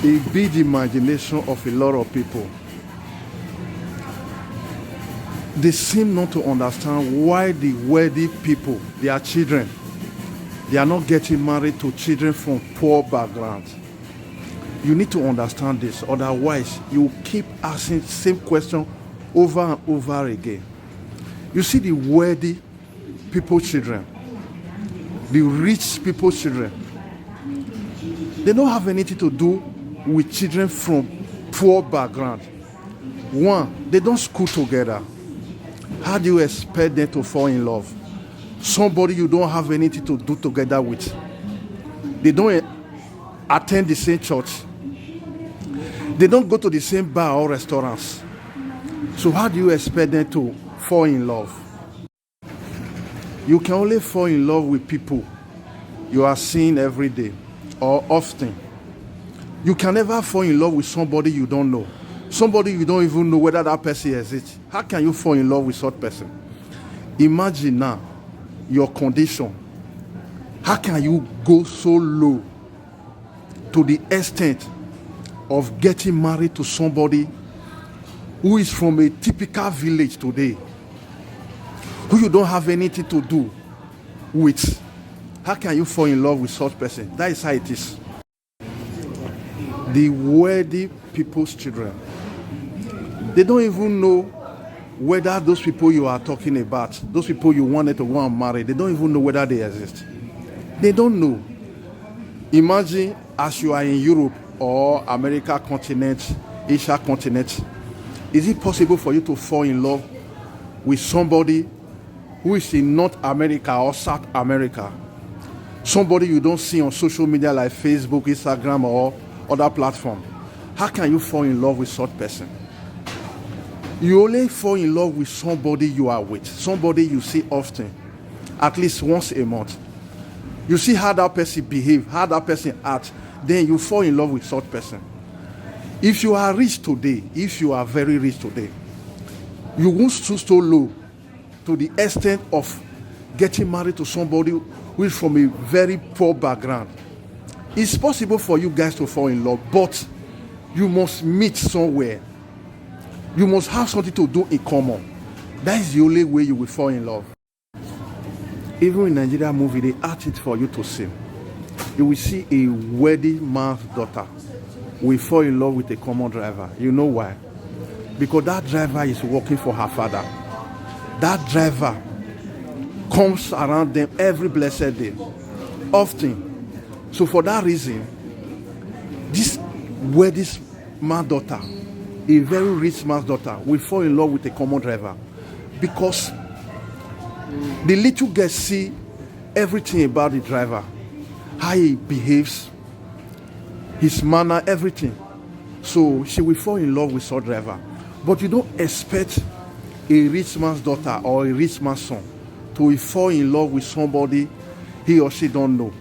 a big imagination of a lot of people. They seem not to understand why the wealthy people, their children, they are not getting married to children from poor backgrounds. You need to understand this, otherwise you keep asking the same question over and over again. You see, the wealthy people's children, the rich people's children, they don't have anything to do with children from poor background. One, they don't school together. How do you expect them to fall in love? Somebody you don't have anything to do together with. They don't attend the same church. They don't go to the same bar or restaurants. So how do you expect them to fall in love? You can only fall in love with people you are seeing every day or often. You can never fall in love with somebody you don't know. Somebody you don't even know whether that person exists. How can you fall in love with such person? Imagine now your condition. How can you go so low to the extent of getting married to somebody who is from a typical village today, who you don't have anything to do with? How can you fall in love with such person? That is how it is. The wealthy people's children, they don't even know whether those people you are talking about, those people you wanted to go and marry, they don't even know whether they exist. They don't know. Imagine as you are in Europe or America continent, Asia continent, is it possible for you to fall in love with somebody who is in North America or South America? Somebody you don't see on social media like Facebook, Instagram, or other platforms. How can you fall in love with such person? You only fall in love with somebody you are with, somebody you see often, at least once a month. You see how that person behave, how that person act, then you fall in love with such person. If you are rich today, if you are very rich today, you won't stoop so low to the extent of getting married to somebody who is from a very poor background. It's possible for you guys to fall in love, but you must meet somewhere. You must have something to do in common. That is the only way you will fall in love. Even in Nigeria movie, they act it for you to see. You will see a wealthy man's daughter will fall in love with a common driver. You know why? Because that driver is working for her father. That driver comes around them every blessed day, often. So for that reason, this wealthy man's daughter, a very rich man's daughter, will fall in love with a common driver, because the little girls see everything about the driver, how he behaves, his manner, everything. So she will fall in love with such driver. But you don't expect a rich man's daughter or a rich man's son to fall in love with somebody he or she don't know.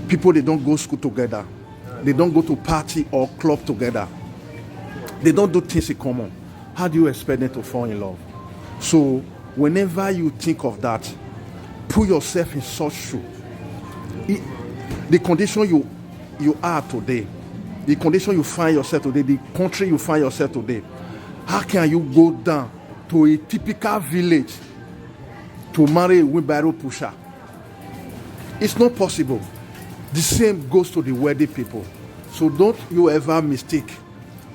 People, they don't go to school together. They don't go to party or club together. They don't do things in common. How do you expect them to fall in love? So whenever you think of that, put yourself in such shoe. The condition you are today, the condition you find yourself today, the country you find yourself today, how can you go down to a typical village to marry a wheelbarrow pusher? It's not possible. The same goes to the wealthy people. So don't you ever mistake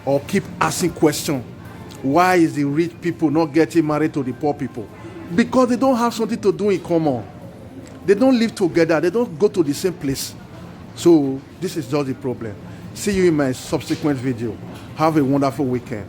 or keep asking questions. Why is the rich people not getting married to the poor people? Because they don't have something to do in common. They don't live together. They don't go to the same place. So this is just the problem. See you in my subsequent video. Have a wonderful weekend.